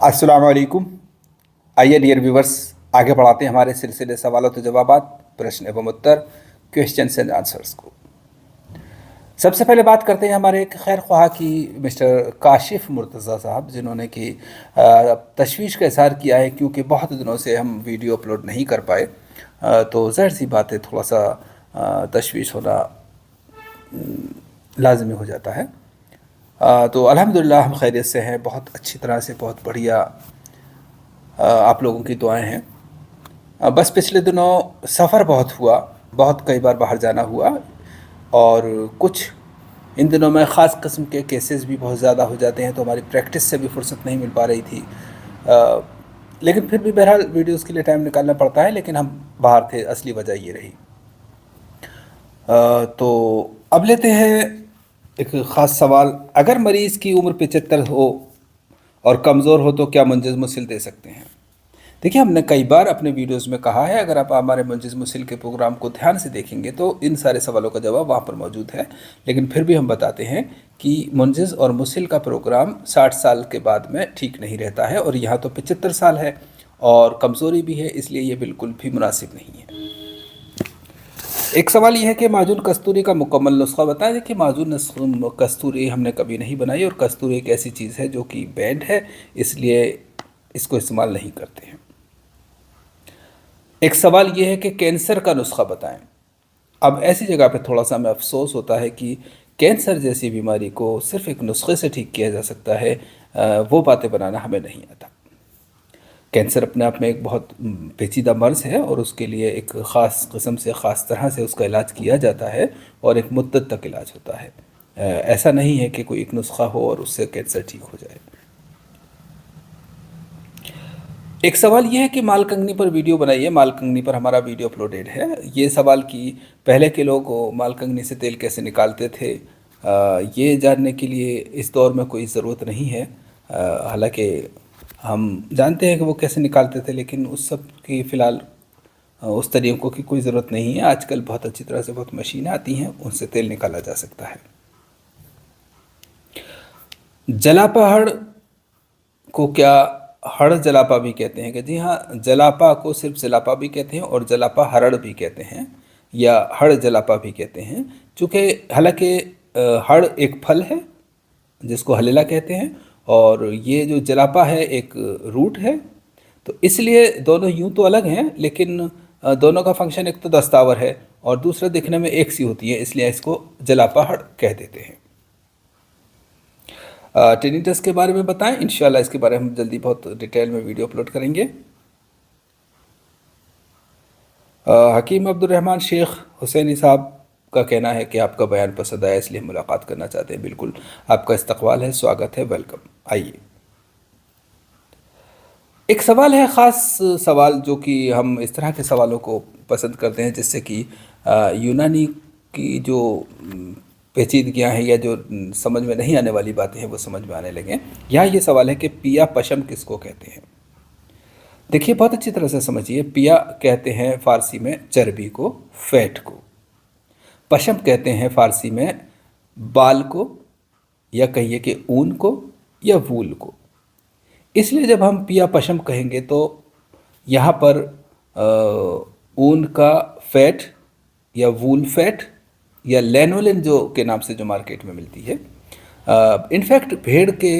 अस्सलाम वालेकुम। आइए डियर व्यूवर्स, आगे बढ़ाते हैं हमारे सिलसिले सवालों तो जवाबात, प्रश्न एवं उत्तर, क्वेश्चंस एंड आंसर्स को। सबसे पहले बात करते हैं हमारे एक खैर ख्वाह की, मिस्टर काशिफ मुर्तज़ा साहब, जिन्होंने कि तशवीश का इज़हार किया है क्योंकि बहुत दिनों से हम वीडियो अपलोड नहीं कर पाए। तो ज़ाहिर सी बात है, थोड़ा सा तशवीश होना लाजमी हो जाता है। तो अल्हम्दुलिल्लाह हम खैरियत से हैं, बहुत अच्छी तरह से, बहुत बढ़िया। आप लोगों की दुआएं हैं। बस पिछले दिनों सफ़र बहुत हुआ, बहुत कई बार बाहर जाना हुआ, और कुछ इन दिनों में ख़ास किस्म के केसेस भी बहुत ज़्यादा हो जाते हैं, तो हमारी प्रैक्टिस से भी फुर्सत नहीं मिल पा रही थी। लेकिन फिर भी बहरहाल वीडियोस के लिए टाइम निकालना पड़ता है, लेकिन हम बाहर थे, असली वजह ये रही। तो अब लेते हैं एक ख़ास सवाल। अगर मरीज़ की उम्र 75 हो और कमज़ोर हो तो क्या मुंजिज़ मुसिल दे सकते हैं? देखिए, हमने कई बार अपने वीडियोस में कहा है, अगर आप हमारे मुंजिज़ मुसिल के प्रोग्राम को ध्यान से देखेंगे तो इन सारे सवालों का जवाब वहाँ पर मौजूद है। लेकिन फिर भी हम बताते हैं कि मुंजिज़ और मुसिल का प्रोग्राम 60 साल के बाद में ठीक नहीं रहता है, और यहाँ तो 75 साल है और कमज़ोरी भी है, इसलिए ये बिल्कुल भी मुनासिब नहीं है। एक सवाल ये है कि माजून कस्तूरी का मुकम्मल नुस्खा बताएं। देखिए, माजून कस्तूरी हमने कभी नहीं बनाई, और कस्तूरी एक ऐसी चीज़ है जो कि बैंड है, इसलिए इसको इस्तेमाल नहीं करते हैं। एक सवाल ये है कि कैंसर का नुस्खा बताएं। अब ऐसी जगह पे थोड़ा सा हमें अफसोस होता है कि कैंसर जैसी बीमारी को सिर्फ एक नुस्खे से ठीक किया जा सकता है, वो बातें बनाना हमें नहीं आता। कैंसर अपने आप में एक बहुत पेचीदा मर्ज़ है, और उसके लिए एक ख़ास किस्म से, ख़ास तरह से उसका इलाज किया जाता है, और एक मुद्दत तक इलाज होता है। ऐसा नहीं है कि कोई एक नुस्खा हो और उससे कैंसर ठीक हो जाए। एक सवाल ये है कि मालकंगनी पर वीडियो बनाइए। मालकंगनी पर हमारा वीडियो अपलोडेड है। ये सवाल कि पहले के लोग मालकंगनी से तेल कैसे निकालते थे, ये जानने के लिए इस दौर में कोई ज़रूरत नहीं है। हालांकि हम जानते हैं कि वो कैसे निकालते थे, लेकिन उस सब की फ़िलहाल उस तरीक़ों की कोई ज़रूरत नहीं है। आजकल बहुत अच्छी तरह से बहुत मशीनें आती हैं, उनसे तेल निकाला जा सकता है। जलापा हड़ को क्या हड़ जलापा भी कहते हैं? कि जी हाँ, जलापा को सिर्फ जलापा भी कहते हैं और जलापा हरड़ भी कहते हैं, या हड़ जलापा भी कहते हैं। चूँकि हालांकि हड़ एक फल है जिसको हलेला कहते हैं, और ये जो जलापा है एक रूट है, तो इसलिए दोनों यूं तो अलग हैं, लेकिन दोनों का फंक्शन एक तो दस्तावर है और दूसरा दिखने में एक सी होती है, इसलिए इसको जलापा हड़ कह देते हैं। टेनिटस के बारे में बताएं। इंशाल्लाह इसके बारे में हम जल्दी बहुत डिटेल में वीडियो अपलोड करेंगे। हकीम अब्दुर्रहमान शेख हुसैनी साहब का कहना है कि आपका बयान पसंद आया, इसलिए हम मुलाकात करना चाहते हैं। बिल्कुल, आपका इस्तकबाल है, स्वागत है, वेलकम, आइए। एक सवाल है, ख़ास सवाल, जो कि हम इस तरह के सवालों को पसंद करते हैं जिससे कि यूनानी की जो पेचीदगियाँ हैं, या जो समझ में नहीं आने वाली बातें हैं, वो समझ में आने लगें। यहाँ ये सवाल है कि पिया पशम किसको कहते हैं? देखिए, बहुत अच्छी तरह से समझिए। पिया कहते हैं फ़ारसी में चर्बी को, फैट को। पशम कहते हैं फ़ारसी में बाल को, या कहिए कि ऊन को या वूल को। इसलिए जब हम पिया पशम कहेंगे तो यहाँ पर ऊन का फैट, या वूल फैट, या लैनोलिन जो के नाम से जो मार्केट में मिलती है, इनफैक्ट भेड़ के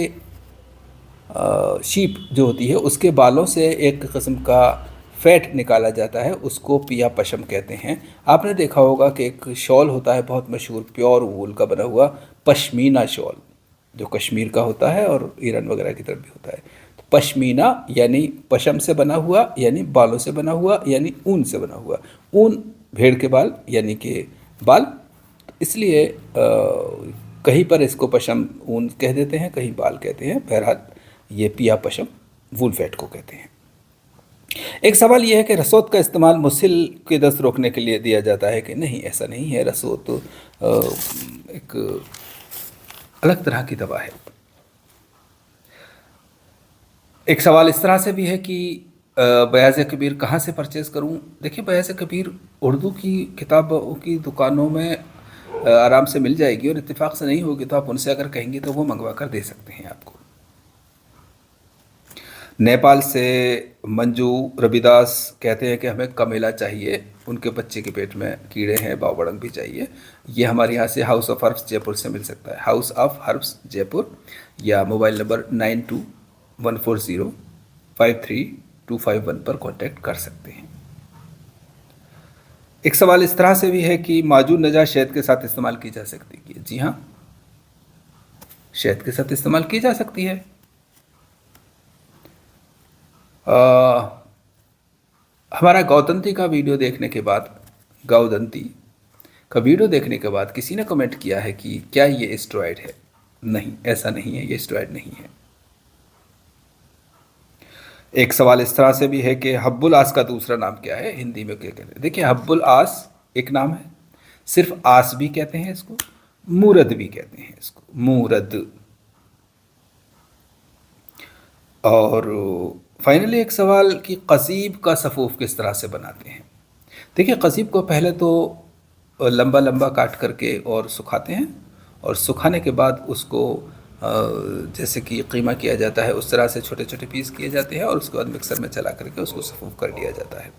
शीप जो होती है उसके बालों से एक किस्म का फ़ैट निकाला जाता है, उसको पिया पशम कहते हैं। आपने देखा होगा कि एक शॉल होता है बहुत मशहूर, प्योर वूल का बना हुआ, पश्मीना शॉल, जो कश्मीर का होता है और ईरान वगैरह की तरफ भी होता है। तो पश्मीना यानी पशम से बना हुआ, यानी बालों से बना हुआ, यानी ऊन से बना हुआ। ऊन भेड़ के बाल यानी कि बाल, इसलिए कहीं पर इसको पशम ऊन कह देते हैं, कहीं बाल कहते हैं। बहरहाल ये पिया पशम वूल फैट को कहते हैं। एक सवाल यह है कि रसोत का इस्तेमाल मुसिल के दस्त रोकने के लिए दिया जाता है कि नहीं? ऐसा नहीं है। रसोत एक अलग तरह की दवा है। एक सवाल इस तरह से भी है कि बयाज़ कबीर कहाँ से परचेज़ करूँ? देखिए, बयाज़ कबीर उर्दू की किताबों की दुकानों में आराम से मिल जाएगी, और इत्तेफाक से नहीं होगी तो आप उनसे अगर कहेंगे तो वो मंगवा कर दे सकते हैं आपको। नेपाल से मंजू रविदास कहते हैं कि हमें कमेला चाहिए, उनके बच्चे के पेट में कीड़े हैं, बावड़ंग भी चाहिए। ये हमारे यहाँ से हाउस ऑफ हर्ब्स जयपुर से मिल सकता है, हाउस ऑफ हर्ब्स जयपुर, या मोबाइल नंबर 9214053251 पर कांटेक्ट कर सकते हैं। एक सवाल इस तरह से भी है कि माजून नजा शहद के साथ इस्तेमाल की जा सकती है। जी हाँ, शहद के साथ इस्तेमाल की जा सकती है। हमारा गौदंती का वीडियो देखने के बाद, गौदंती का वीडियो देखने के बाद किसी ने कमेंट किया है कि क्या ये स्टेरॉइड है। नहीं, ऐसा नहीं है, ये स्टेरॉइड नहीं है। एक सवाल इस तरह से भी है कि हब्बुल आस का दूसरा नाम क्या है, हिंदी में क्या कहते हैं। देखिए, हब्बुल आस एक नाम है, सिर्फ आस भी कहते हैं इसको, मूरद भी कहते हैं इसको, मूरद। और फाइनली एक सवाल कि कसीब का सफ़ूफ किस तरह से बनाते हैं। देखिए, कसीब को पहले तो लंबा लंबा काट करके और सुखाते हैं, और सुखाने के बाद उसको जैसे कि कीमा किया जाता है उस तरह से छोटे छोटे पीस किए जाते हैं, और उसके बाद मिक्सर में चला करके उसको सफ़ूफ कर दिया जाता है।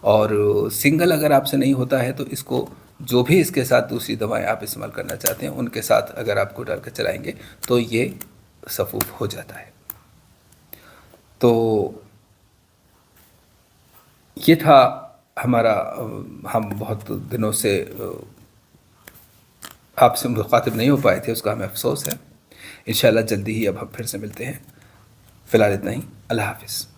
और सिंगल अगर आपसे नहीं होता है तो इसको जो भी इसके साथ दूसरी दवाएं आप इस्तेमाल करना चाहते हैं उनके साथ अगर आपको डाल कर चलाएँगे तो ये सफ़ूफ हो जाता है। तो ये था हमारा, हम बहुत दिनों से आपसे मुखातिब नहीं हो पाए थे, उसका हमें अफसोस है। इंशाल्लाह जल्दी ही अब हम फिर से मिलते हैं। फ़िलहाल इतना ही। अल्लाह हाफ़िज़।